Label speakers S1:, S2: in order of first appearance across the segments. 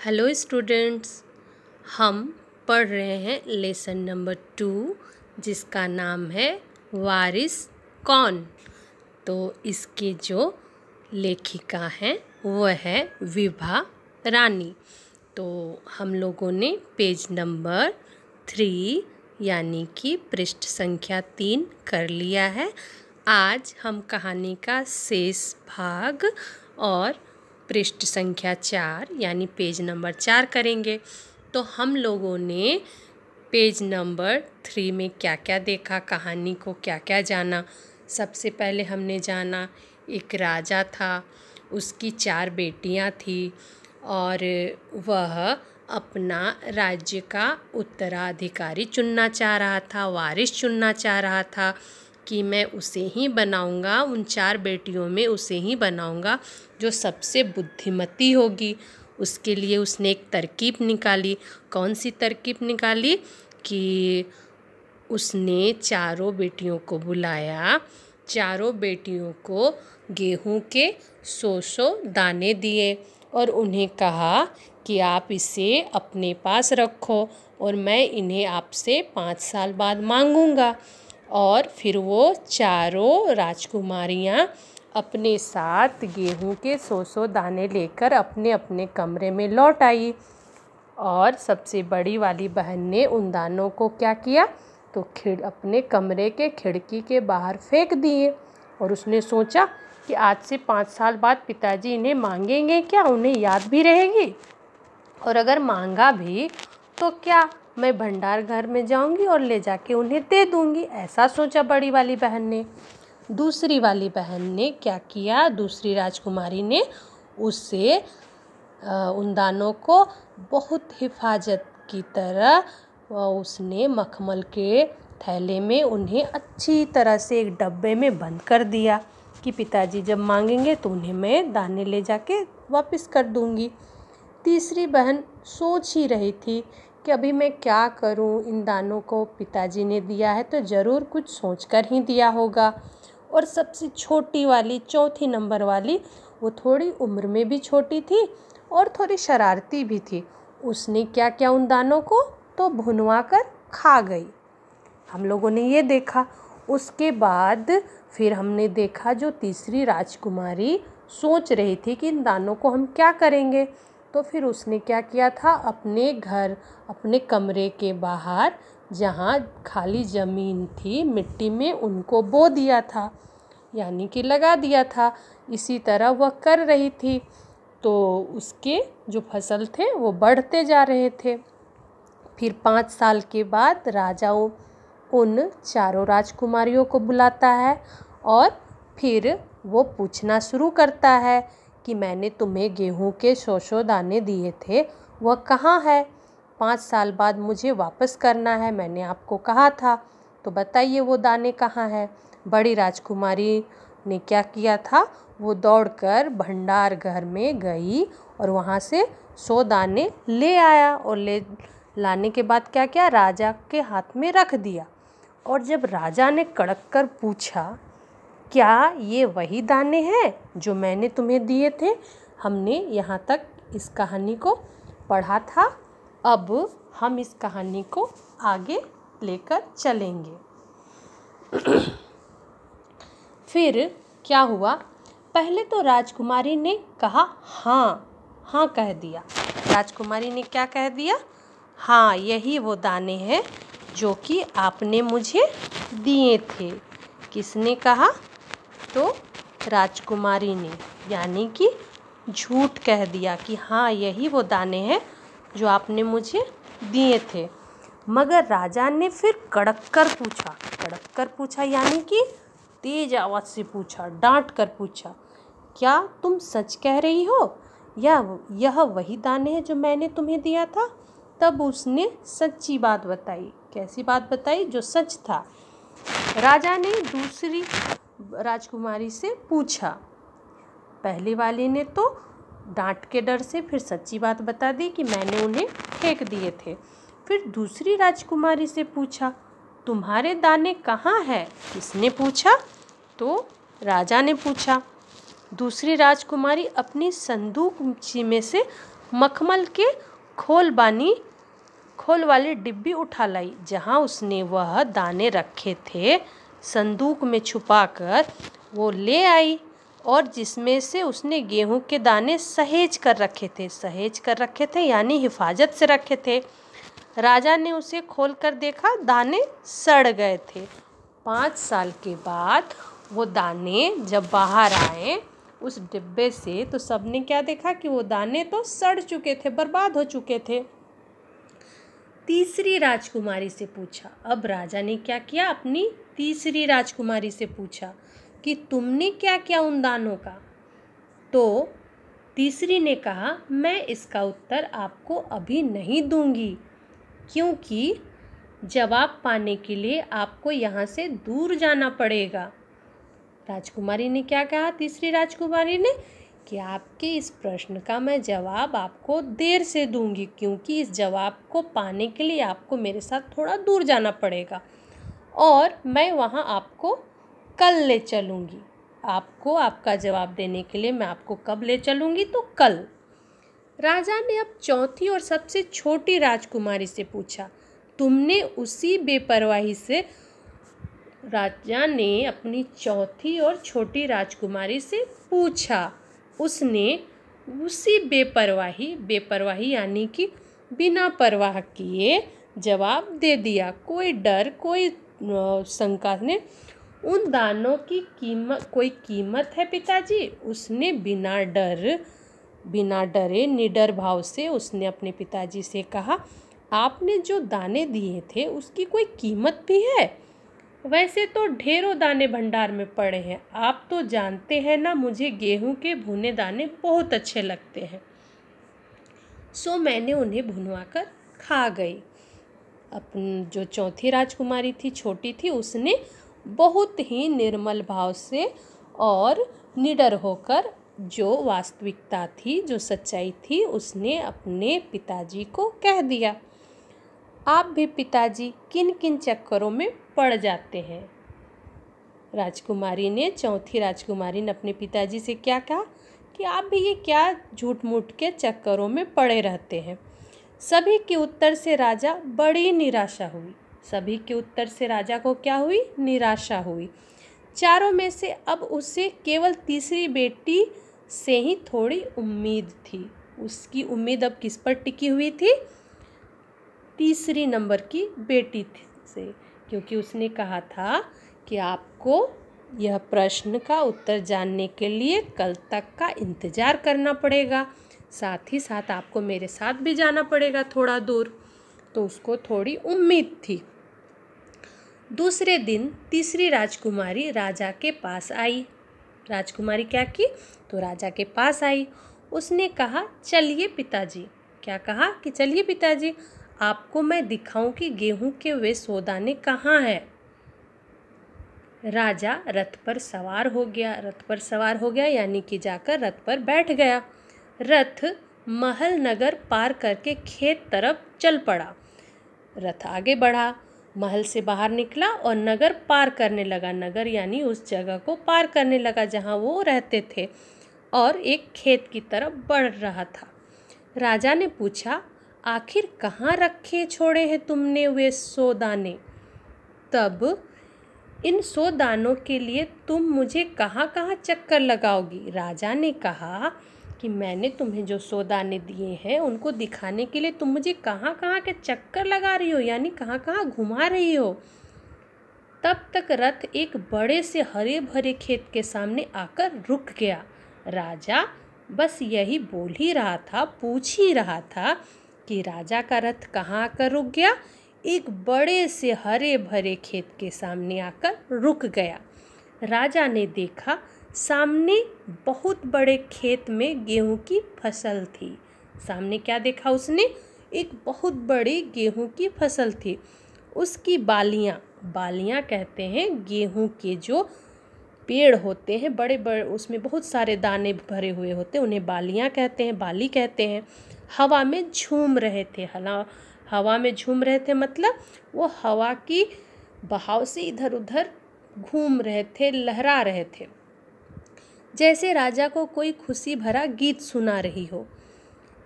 S1: Hello students, हम पढ़ रहे हैं लेसन नंबर 2 जिसका नाम है वारिस कौन। तो इसके जो लेखिका हैं वह है विभा रानी। तो हम लोगों ने पेज नंबर 3 यानी कि पृष्ठ संख्या 3 कर लिया है। आज हम कहानी का शेष भाग और पृष्ठ संख्या 4 यानी पेज नंबर 4 करेंगे। तो हम लोगों ने पेज नंबर 3 में क्या क्या देखा, कहानी को क्या क्या जाना। सबसे पहले हमने जाना एक राजा था, उसकी 4 बेटियां थी और वह अपना राज्य का उत्तराधिकारी चुनना चाह रहा था, वारिस चुनना चाह रहा था कि मैं उसे ही बनाऊंगा, उन 4 बेटियों में उसे ही बनाऊंगा जो सबसे बुद्धिमती होगी। उसके लिए उसने एक तरकीब निकाली। कौन सी तरकीब निकाली कि उसने चारों बेटियों को बुलाया, चारों बेटियों को गेहूं के 100 दाने दिए और उन्हें कहा कि आप इसे अपने पास रखो और मैं इन्हें आपसे 5 साल बाद मांगूंगा। और फिर वो चारों राजकुमारियाँ अपने साथ गेहूं के 100 दाने लेकर अपने अपने कमरे में लौट आई। और सबसे बड़ी वाली बहन ने उन दानों को क्या किया तो अपने कमरे के खिड़की के बाहर फेंक दिए। और उसने सोचा कि आज से 5 साल बाद पिताजी इन्हें मांगेंगे क्या, उन्हें याद भी रहेगी, और अगर मांगा भी तो क्या, मैं भंडार घर में जाऊंगी और ले जाके उन्हें दे दूंगी। ऐसा सोचा बड़ी वाली बहन ने। दूसरी वाली बहन ने क्या किया, दूसरी राजकुमारी ने उससे उन दानों को बहुत हिफाजत की तरह उसने मखमल के थैले में उन्हें अच्छी तरह से एक डब्बे में बंद कर दिया कि पिताजी जब मांगेंगे तो उन्हें मैं दाने ले जाके वापस कर दूंगी। तीसरी बहन सोच ही रही थी कि अभी मैं क्या करूं, इन दानों को पिताजी ने दिया है तो ज़रूर कुछ सोचकर ही दिया होगा। और सबसे छोटी वाली, चौथी नंबर वाली, वो थोड़ी उम्र में भी छोटी थी और थोड़ी शरारती भी थी। उसने क्या किया, उन दानों को तो भुनवा कर खा गई। हम लोगों ने ये देखा। उसके बाद फिर हमने देखा जो तीसरी राजकुमारी सोच रही थी कि इन दानों को हम क्या करेंगे। तो फिर उसने क्या किया था, अपने घर, अपने कमरे के बाहर जहाँ खाली ज़मीन थी मिट्टी में, उनको बो दिया था, यानी कि लगा दिया था। इसी तरह वह कर रही थी तो उसके जो फसल थे वो बढ़ते जा रहे थे। फिर 5 साल के बाद राजा उन चारों राजकुमारियों को बुलाता है और फिर वो पूछना शुरू करता है कि मैंने तुम्हें गेहूं के 100 दाने दिए थे, वह कहाँ है? 5 साल बाद मुझे वापस करना है, मैंने आपको कहा था, तो बताइए वो दाने कहाँ हैं? बड़ी राजकुमारी ने क्या किया था, वो दौड़कर भंडार घर में गई और वहाँ से 100 दाने ले आया और ले लाने के बाद क्या किया, राजा के हाथ में रख दिया। और जब राजा ने कड़क कर पूछा, क्या ये वही दाने हैं जो मैंने तुम्हें दिए थे? हमने यहाँ तक इस कहानी को पढ़ा था, अब हम इस कहानी को आगे लेकर चलेंगे। फिर क्या हुआ, पहले तो राजकुमारी ने कहा हाँ, हाँ कह दिया। राजकुमारी ने क्या कह दिया, हाँ यही वो दाने हैं जो कि आपने मुझे दिए थे। किसने कहा, तो राजकुमारी ने, यानी कि झूठ कह दिया कि हाँ यही वो दाने हैं जो आपने मुझे दिए थे। मगर राजा ने फिर कड़क कर पूछा यानी कि तेज आवाज़ से पूछा, डांट कर पूछा, क्या तुम सच कह रही हो या यह वही दाने हैं जो मैंने तुम्हें दिया था? तब उसने सच्ची बात बताई। कैसी बात बताई? जो सच था। राजा ने दूसरी राजकुमारी से पूछा। पहली वाली ने तो डांट के डर से फिर सच्ची बात बता दी कि मैंने उन्हें फेंक दिए थे। फिर दूसरी राजकुमारी से पूछा, तुम्हारे दाने कहाँ हैं? किसने पूछा? तो राजा ने पूछा। दूसरी राजकुमारी अपनी संदूक में से मखमल के खोल वाली डिब्बी उठा लाई जहाँ उसने वह दाने रखे थे। संदूक में छुपाकर वो ले आई और जिसमें से उसने गेहूं के दाने सहेज कर रखे थे यानी हिफाजत से रखे थे। राजा ने उसे खोलकर देखा, दाने सड़ गए थे। 5 साल के बाद वो दाने जब बाहर आए उस डिब्बे से तो सबने क्या देखा कि वो दाने तो सड़ चुके थे, बर्बाद हो चुके थे। तीसरी राजकुमारी से पूछा। अब राजा ने क्या किया, अपनी तीसरी राजकुमारी से पूछा कि तुमने क्या किया उन दानों का। तो तीसरी ने कहा, मैं इसका उत्तर आपको अभी नहीं दूंगी, क्योंकि जवाब पाने के लिए आपको यहाँ से दूर जाना पड़ेगा। राजकुमारी ने क्या कहा, तीसरी राजकुमारी ने कि आपके इस प्रश्न का मैं जवाब आपको देर से दूंगी, क्योंकि इस जवाब को पाने के लिए आपको मेरे साथ थोड़ा दूर जाना पड़ेगा और मैं वहाँ आपको कल ले चलूँगी। आपको आपका जवाब देने के लिए मैं आपको कब ले चलूँगी, तो कल। राजा ने अब चौथी और सबसे छोटी राजकुमारी से पूछा। तुमने उसी बेपरवाही से राजा ने अपनी चौथी और छोटी राजकुमारी से पूछा। उसने उसी बेपरवाही यानी कि बिना परवाह किए जवाब दे दिया। कोई डर, कोई शंका ने। उन दानों की कोई कीमत है पिताजी? उसने बिना डरे निडर भाव से उसने अपने पिताजी से कहा, आपने जो दाने दिए थे उसकी कोई कीमत भी है? वैसे तो ढेरों दाने भंडार में पड़े हैं। आप तो जानते हैं ना, मुझे गेहूं के भुने दाने बहुत अच्छे लगते हैं, सो मैंने उन्हें भुनवा कर खा गई। अपन जो चौथी राजकुमारी थी, छोटी थी, उसने बहुत ही निर्मल भाव से और निडर होकर जो वास्तविकता थी, जो सच्चाई थी, उसने अपने पिताजी को कह दिया। आप भी पिताजी किन किन चक्करों में पड़ जाते हैं? चौथी राजकुमारी ने अपने पिताजी से क्या कहा कि आप भी ये क्या झूठ मूठ के चक्करों में पड़े रहते हैं। सभी के उत्तर से राजा बड़ी निराशा हुई। सभी के उत्तर से राजा को क्या हुई? निराशा हुई। चारों में से अब उसे केवल तीसरी बेटी से ही थोड़ी उम्मीद थी। उसकी उम्मीद अब किस पर टिकी हुई थी? तीसरी नंबर की बेटी से, क्योंकि उसने कहा था कि आपको यह प्रश्न का उत्तर जानने के लिए कल तक का इंतज़ार करना पड़ेगा, साथ ही साथ आपको मेरे साथ भी जाना पड़ेगा थोड़ा दूर। तो उसको थोड़ी उम्मीद थी। दूसरे दिन तीसरी राजकुमारी राजा के पास आई। राजकुमारी क्या की? तो राजा के पास आई। उसने कहा, चलिए पिताजी। क्या कहा? कि चलिए पिताजी, आपको मैं दिखाऊं कि गेहूं के वे 100 दाने कहाँ हैं। राजा रथ पर सवार हो गया यानी कि जाकर रथ पर बैठ गया। रथ महल नगर पार करके खेत तरफ चल पड़ा। रथ आगे बढ़ा, महल से बाहर निकला और नगर पार करने लगा। नगर यानी उस जगह को पार करने लगा जहाँ वो रहते थे और एक खेत की तरफ बढ़ रहा था। राजा ने पूछा, आखिर कहाँ रखे छोड़े हैं तुमने वे 100 दाने? तब इन 100 दानों के लिए तुम मुझे कहाँ कहाँ चक्कर लगाओगी? राजा ने कहा कि मैंने तुम्हें जो 100 दाने दिए हैं उनको दिखाने के लिए तुम मुझे कहाँ कहाँ के चक्कर लगा रही हो, यानी कहाँ कहाँ घुमा रही हो। तब तक रथ एक बड़े से हरे भरे खेत के सामने आकर रुक गया। राजा बस यही बोल ही रहा था, पूछ ही रहा था कि राजा का रथ कहाँ आकर रुक गया? एक बड़े से हरे भरे खेत के सामने आकर रुक गया। राजा ने देखा, सामने बहुत बड़े खेत में गेहूं की फसल थी। सामने क्या देखा उसने? एक बहुत बड़ी गेहूं की फसल थी। उसकी बालियां कहते हैं गेहूं के जो पेड़ होते हैं, बड़े बड़े, उसमें बहुत सारे दाने भरे हुए होते हैं, उन्हें बालियां कहते हैं, बाली कहते हैं। हवा में झूम रहे थे, मतलब वो हवा की बहाव से इधर उधर घूम रहे थे, लहरा रहे थे, जैसे राजा को कोई खुशी भरा गीत सुना रही हो।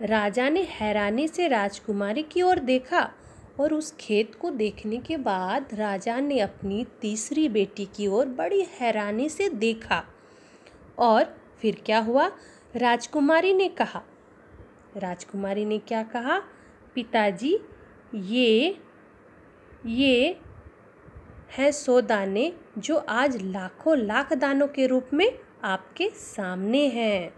S1: राजा ने हैरानी से राजकुमारी की ओर देखा और उस खेत को देखने के बाद राजा ने अपनी तीसरी बेटी की ओर बड़ी हैरानी से देखा। और फिर क्या हुआ? राजकुमारी ने क्या कहा? पिताजी, ये हैं 100 दाने जो आज लाखों लाख दानों के रूप में आपके सामने हैं।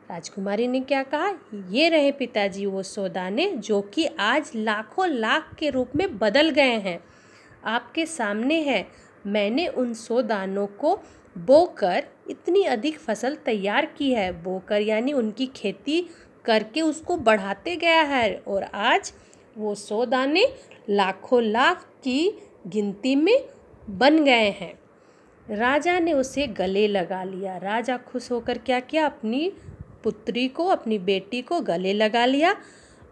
S1: राजकुमारी ने क्या कहा? ये रहे पिताजी वो 100 दाने जो कि आज लाखों लाख के रूप में बदल गए हैं, आपके सामने है। मैंने उन 100 दानों को बोकर इतनी अधिक फसल तैयार की है। बोकर यानी उनकी खेती करके उसको बढ़ाते गया है और आज वो 100 दाने लाखों लाख की गिनती में बन गए हैं। राजा ने उसे गले लगा लिया। राजा खुश होकर क्या किया? अपनी पुत्री को, अपनी बेटी को गले लगा लिया।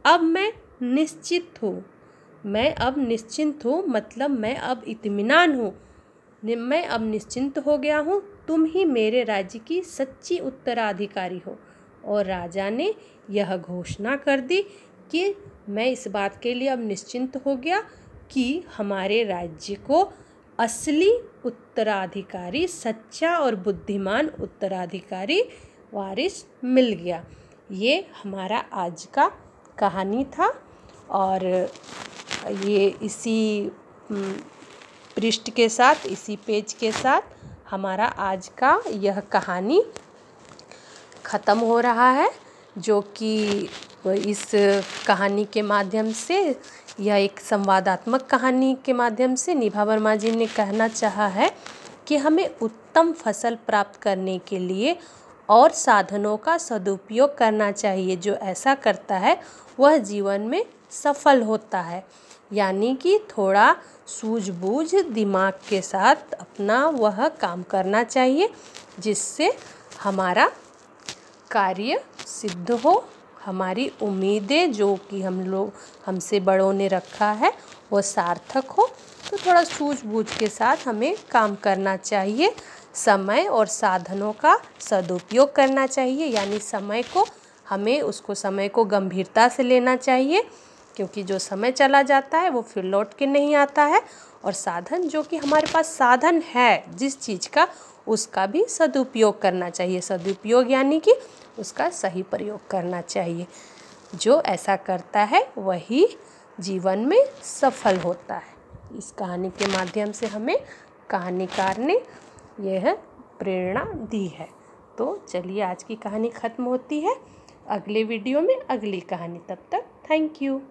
S1: अब मैं निश्चित हूँ, मतलब मैं अब इत्मीनान हूँ, मैं अब निश्चिंत हो गया हूँ। तुम ही मेरे राज्य की सच्ची उत्तराधिकारी हो। और राजा ने यह घोषणा कर दी कि मैं इस बात के लिए अब निश्चिंत हो गया कि हमारे राज्य को असली उत्तराधिकारी, सच्चा और बुद्धिमान उत्तराधिकारी वारिस मिल गया। ये हमारा आज का कहानी था और ये इसी पृष्ठ के साथ, इसी पेज के साथ हमारा आज का यह कहानी ख़त्म हो रहा है, जो कि इस कहानी के माध्यम से, यह एक संवादात्मक कहानी के माध्यम से निभा वर्मा जी ने कहना चाहा है कि हमें उत्तम फसल प्राप्त करने के लिए और साधनों का सदुपयोग करना चाहिए। जो ऐसा करता है वह जीवन में सफल होता है। यानी कि थोड़ा सूझबूझ दिमाग के साथ अपना वह काम करना चाहिए जिससे हमारा कार्य सिद्ध हो, हमारी उम्मीदें जो कि हमसे बड़ों ने रखा है वो सार्थक हो। तो थोड़ा सूझबूझ के साथ हमें काम करना चाहिए। समय और साधनों का सदुपयोग करना चाहिए, यानी समय को गंभीरता से लेना चाहिए, क्योंकि जो समय चला जाता है वो फिर लौट के नहीं आता है। और साधन, जो कि हमारे पास साधन है जिस चीज़ का, उसका भी सदुपयोग करना चाहिए। सदुपयोग यानी कि उसका सही प्रयोग करना चाहिए। जो ऐसा करता है वही जीवन में सफल होता है। इस कहानी के माध्यम से हमें कहानीकार ने यह प्रेरणा दी है। तो चलिए आज की कहानी ख़त्म होती है। अगले वीडियो में अगली कहानी। तब तक थैंक यू।